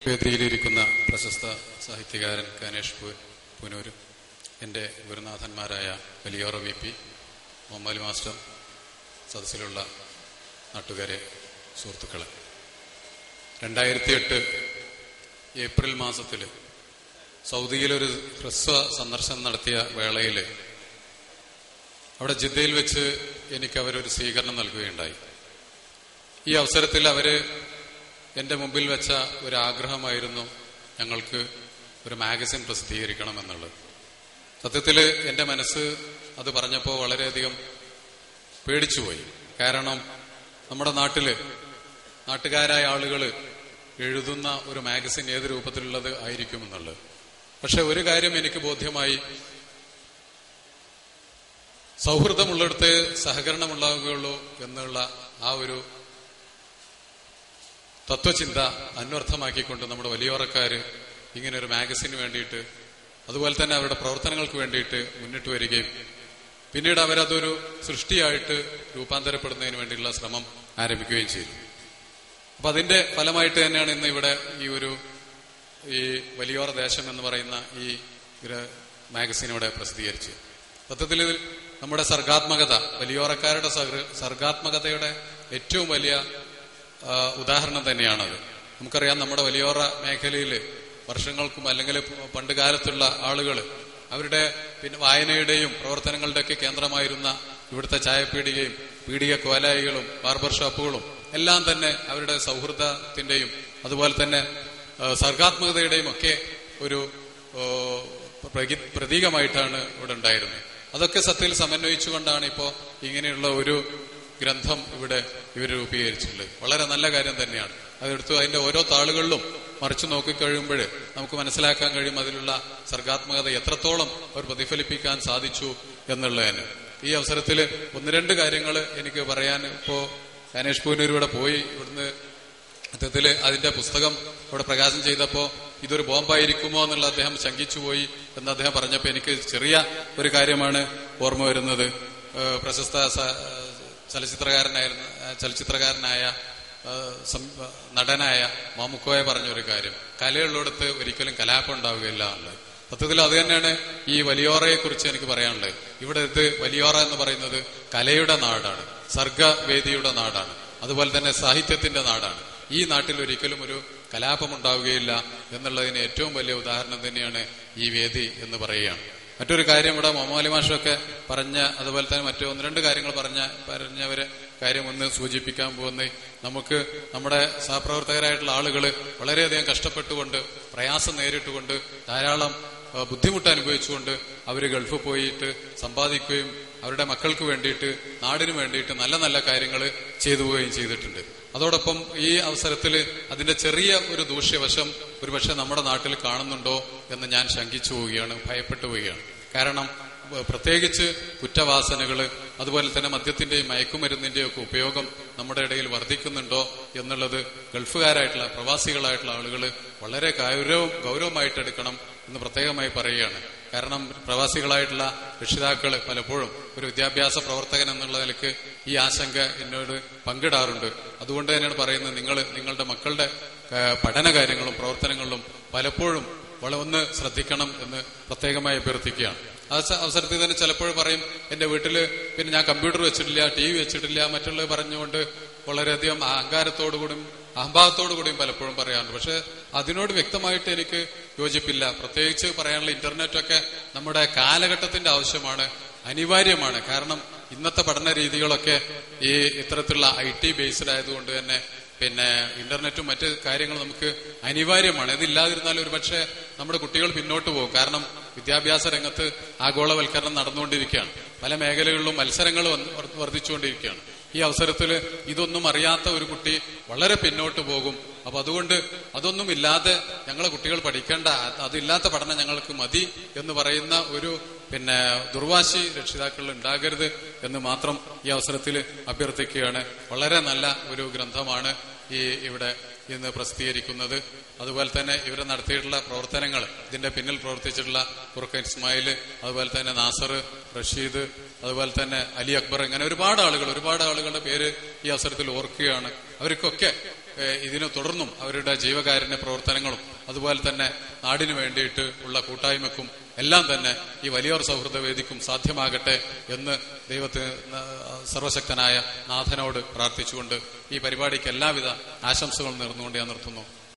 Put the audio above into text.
വേദിയിലിരിക്കുന്ന പ്രശസ്ത സാഹിത്യകാരൻ കനേഷ് പുനൂര്, എൻ്റെ ഗുരുനാഥന്മാരായ Valiyora V P, Muhammad master, സദസ്സിലുള്ള നാട്ടുകാരെ, സുഹൃത്തുക്കളെ, 2008 ഏപ്രിൽ മാസത്തിൽ സൗദിയിലൊരു ഹ്രസ്വ സന്ദർശനം നടത്തിയ വേളയിൽ അവിടെ ജിദ്ദയിൽ വെച്ച് എനിക്ക് അവരൊരു സ്വീകരണം നൽകുകയുണ്ടായി. ഈ അവസരത്തിൽ അവര് എന്റെ മുമ്പിൽ വെച്ച ഒരു ആഗ്രഹമായിരുന്നു ഞങ്ങൾക്ക് ഒരു മാഗസിൻ പ്രസിദ്ധീകരിക്കണം എന്നുള്ളത്. സത്യത്തിൽ എന്റെ മനസ്സ് അത് പറഞ്ഞപ്പോൾ വളരെയധികം പേടിച്ചുപോയി. കാരണം നമ്മുടെ നാട്ടുകാരായ ആളുകൾ എഴുതുന്ന ഒരു മാഗസിൻ ഏത് രൂപത്തിലുള്ളത് ആയിരിക്കുമെന്നുള്ളത്. പക്ഷെ ഒരു കാര്യം എനിക്ക് ബോധ്യമായി, സൗഹൃദമുള്ളിടത്ത് സഹകരണമുണ്ടാവുകയുള്ളൂ എന്നുള്ള ആ ഒരു തത്വചിന്ത അന്വർത്ഥമാക്കിക്കൊണ്ട് നമ്മുടെ വലിയോറക്കാര് ഇങ്ങനെ ഒരു മാഗസിന് വേണ്ടിയിട്ട്, അതുപോലെ തന്നെ അവരുടെ പ്രവർത്തനങ്ങൾക്ക് വേണ്ടിയിട്ട് മുന്നിട്ട് വരികയും പിന്നീട് അവരതൊരു സൃഷ്ടിയായിട്ട് രൂപാന്തരപ്പെടുന്നതിന് വേണ്ടിയുള്ള ശ്രമം ആരംഭിക്കുകയും ചെയ്തു. അപ്പൊ അതിന്റെ ഫലമായിട്ട് തന്നെയാണ് ഇന്ന് ഇവിടെ ഈ വലിയോറ ദേശം എന്ന് പറയുന്ന ഈ മാഗസിൻ ഇവിടെ പ്രസിദ്ധീകരിച്ചു. സത്യത്തിൽ നമ്മുടെ സർഗാത്മകത, വലിയോറക്കാരുടെ സർഗാത്മകതയുടെ ഏറ്റവും വലിയ ഉദാഹരണം തന്നെയാണത്. നമുക്കറിയാം, നമ്മുടെ വലിയോറ മേഖലയിൽ വർഷങ്ങൾക്കും അല്ലെങ്കിൽ പണ്ട് കാലത്തുള്ള ആളുകൾ അവരുടെ പിന്നെ വായനയുടെയും പ്രവർത്തനങ്ങളുടെയൊക്കെ കേന്ദ്രമായിരുന്ന ഇവിടുത്തെ ചായപ്പീടികയും പീടിക കോലായികളും ബാർബർ ഷോപ്പുകളും എല്ലാം തന്നെ അവരുടെ സൗഹൃദത്തിന്റെയും അതുപോലെ തന്നെ സർഗാത്മകതയുടെയും ഒക്കെ ഒരു പ്രതീകമായിട്ടാണ് ഇവിടെ ഉണ്ടായിരുന്നത്. അതൊക്കെ സത്യത്തിൽ സമന്വയിച്ചുകൊണ്ടാണ് ഇപ്പോൾ ഇങ്ങനെയുള്ള ഒരു ഗ്രന്ഥം ഇവർ രൂപീകരിച്ചിട്ടുള്ളത്. വളരെ നല്ല കാര്യം തന്നെയാണ്. അതെടുത്ത് അതിന്റെ ഓരോ താളുകളിലും മറിച്ചു നോക്കിക്കഴിയുമ്പോൾ നമുക്ക് മനസ്സിലാക്കാൻ കഴിയും അതിലുള്ള സർഗാത്മകത എത്രത്തോളം അവർ പ്രതിഫലിപ്പിക്കാൻ സാധിച്ചു എന്നുള്ളതിന്. ഈ അവസരത്തിൽ 1-2 കാര്യങ്ങൾ എനിക്ക് പറയാൻ, ഇപ്പോ കനേഷ് പൂനൂർ ഇവിടെ പോയി, ഇവിടുന്ന് സത്യത്തിൽ അതിന്റെ പുസ്തകം ഇവിടെ പ്രകാശനം ചെയ്തപ്പോ ഇതൊരു ബോംബായിരിക്കുമോ എന്നുള്ള അദ്ദേഹം ശങ്കിച്ചുപോയി എന്ന് അദ്ദേഹം പറഞ്ഞപ്പോ എനിക്ക് ചെറിയ ഒരു കാര്യമാണ് ഓർമ്മ വരുന്നത്. പ്രശസ്ത ചലച്ചിത്രകാരനായ നടനായ മാമുക്കോയെ പറഞ്ഞൊരു കാര്യം, കലയുള്ളിടത്ത് ഒരിക്കലും കലാപം ഉണ്ടാവുകയില്ല എന്നുള്ളത്. സത്യത്തിൽ അത് തന്നെയാണ് ഈ വലിയോറയെ കുറിച്ച് എനിക്ക് പറയാനുള്ളത്. ഇവിടെ വലിയോറ എന്ന് പറയുന്നത് കലയുടെ നാടാണ്, സർഗവേദിയുടെ നാടാണ്, അതുപോലെ തന്നെ സാഹിത്യത്തിന്റെ നാടാണ്. ഈ നാട്ടിൽ ഒരിക്കലും ഒരു കലാപം ഉണ്ടാവുകയില്ല എന്നുള്ളതിന് ഏറ്റവും വലിയ ഉദാഹരണം തന്നെയാണ് ഈ വേദി എന്ന് പറയുകയാണ്. മറ്റൊരു കാര്യം ഇവിടെ മുഹമ്മദ് മാഷൊക്കെ പറഞ്ഞ, അതുപോലെ തന്നെ മറ്റു 1-2 കാര്യങ്ങൾ പറഞ്ഞവരെ കാര്യം ഒന്ന് സൂചിപ്പിക്കാൻ പോകുന്നത്, നമുക്ക് നമ്മുടെ സഹപ്രവർത്തകരായിട്ടുള്ള ആളുകൾ വളരെയധികം കഷ്ടപ്പെട്ടുകൊണ്ട്, പ്രയാസം നേരിട്ടുകൊണ്ട്, ധാരാളം ബുദ്ധിമുട്ട് അനുഭവിച്ചുകൊണ്ട് അവര് ഗൾഫ് പോയിട്ട് സമ്പാദിക്കുകയും അവരുടെ മക്കൾക്ക് വേണ്ടിയിട്ട്, നാടിനു വേണ്ടിയിട്ട് നല്ല നല്ല കാര്യങ്ങൾ ചെയ്തു പോവുകയും ചെയ്തിട്ടുണ്ട്. അതോടൊപ്പം ഈ അവസരത്തിൽ അതിന്റെ ചെറിയ ഒരു ദൂഷ്യവശം ഒരുപക്ഷെ നമ്മുടെ നാട്ടിൽ കാണുന്നുണ്ടോ എന്ന് ഞാൻ ശങ്കിച്ചു പോവുകയാണ്, ഭയപ്പെട്ടു പോവുകയാണ്. കാരണം പ്രത്യേകിച്ച് കുറ്റവാസനകള്, അതുപോലെ തന്നെ മദ്യത്തിന്റെയും മയക്കുമരുന്നിന്റെയും ഒക്കെ ഉപയോഗം നമ്മുടെ ഇടയിൽ വർദ്ധിക്കുന്നുണ്ടോ എന്നുള്ളത് ഗൾഫുകാരായിട്ടുള്ള പ്രവാസികളായിട്ടുള്ള ആളുകൾ വളരെ ഗൗരവമായിട്ട് എടുക്കണം എന്ന് പ്രത്യേകമായി പറയുകയാണ്. കാരണം പ്രവാസികളായിട്ടുള്ള രക്ഷിതാക്കൾ പലപ്പോഴും ഒരു വിദ്യാഭ്യാസ പ്രവർത്തകൻ എന്നുള്ള നിലയ്ക്ക് ഈ ആശങ്ക എന്നോട് പങ്കിടാറുണ്ട്. അതുകൊണ്ട് തന്നെയാണ് പറയുന്നത്, നിങ്ങളുടെ മക്കളുടെ പഠന കാര്യങ്ങളും പ്രവർത്തനങ്ങളിലും പലപ്പോഴും ഒന്ന് ശ്രദ്ധിക്കണം എന്ന് പ്രത്യേകമായി അഭ്യർത്ഥിക്കുകയാണ്. ആ അവസരത്തിൽ തന്നെ ചിലപ്പോഴും പറയും, എന്റെ വീട്ടില് പിന്നെ ഞാൻ കമ്പ്യൂട്ടർ വെച്ചിട്ടില്ല, TV വെച്ചിട്ടില്ല, മറ്റുള്ളത് പറഞ്ഞുകൊണ്ട് വളരെയധികം അഹങ്കാരത്തോടുകൂടിയും അഹംഭാവത്തോടുകൂടിയും പലപ്പോഴും പറയാറുണ്ട്. പക്ഷെ അതിനോട് വ്യക്തമായിട്ട് എനിക്ക് യോജിപ്പില്ല. പ്രത്യേകിച്ച് പറയാനുള്ള ഇന്റർനെറ്റൊക്കെ നമ്മുടെ കാലഘട്ടത്തിന്റെ ആവശ്യമാണ്, അനിവാര്യമാണ്. കാരണം ഇന്നത്തെ പഠന രീതികളൊക്കെ ഈ ഇത്തരത്തിലുള്ള IT ബേസ്ഡ് ആയതുകൊണ്ട് തന്നെ പിന്നെ ഇന്റർനെറ്റും മറ്റ് കാര്യങ്ങളും നമുക്ക് അനിവാര്യമാണ്. ഇതില്ലാതിരുന്നാൽ ഒരുപക്ഷെ നമ്മുടെ കുട്ടികൾ പിന്നോട്ട് പോകും. കാരണം വിദ്യാഭ്യാസ രംഗത്ത് ആഗോളവൽക്കരണം നടന്നുകൊണ്ടിരിക്കുകയാണ്, പല മേഖലകളിലും മത്സരങ്ങൾ വർദ്ധിച്ചുകൊണ്ടിരിക്കുകയാണ്. ഈ അവസരത്തിൽ ഇതൊന്നും അറിയാത്ത ഒരു കുട്ടി വളരെ പിന്നോട്ട് പോകും. അപ്പൊ അതുകൊണ്ട് അതൊന്നും ഇല്ലാതെ ഞങ്ങളെ കുട്ടികൾ പഠിക്കേണ്ട, അതില്ലാത്ത പഠനം ഞങ്ങൾക്ക് മതി എന്ന് പറയുന്ന ഒരു പിന്നെ ദുർവാശി രക്ഷിതാക്കളിൽ ഉണ്ടാകരുത് എന്ന് മാത്രം ഈ അവസരത്തിൽ അഭ്യർത്ഥിക്കുകയാണ്. വളരെ നല്ല ഒരു ഗ്രന്ഥമാണ് ഇവിടെ ഇന്ന് പ്രസിദ്ധീകരിക്കുന്നത്. അതുപോലെ തന്നെ ഇവർ നടത്തിയിട്ടുള്ള പ്രവർത്തനങ്ങൾ, ഇതിന്റെ പിന്നിൽ പ്രവർത്തിച്ചിട്ടുള്ള കുറുക്കൻ ഇസ്മായിൽ, അതുപോലെ തന്നെ നാസർ, റഷീദ്, അതുപോലെ തന്നെ അലി അക്ബർ, ഇങ്ങനെ ഒരുപാട് ആളുകളുടെ പേര് ഈ അവസരത്തിൽ ഓർക്കുകയാണ്. അവർക്കൊക്കെ ഇതിന് തുടർന്നും അവരുടെ ജീവകാരുണ്യ പ്രവർത്തനങ്ങളും അതുപോലെ തന്നെ നാടിനു വേണ്ടിയിട്ട് ഉള്ള കൂട്ടായ്മക്കും എല്ലാം തന്നെ ഈ വലിയോർ സൗഹൃദ വേദിക്കും സാധ്യമാകട്ടെ എന്ന് ദൈവത്തിന് സർവശക്തനായ നാഥനോട് പ്രാർത്ഥിച്ചുകൊണ്ട് ഈ പരിപാടിക്ക് എല്ലാവിധ ആശംസകളും നേർന്നുകൊണ്ട് ഞാൻ നിർത്തുന്നു.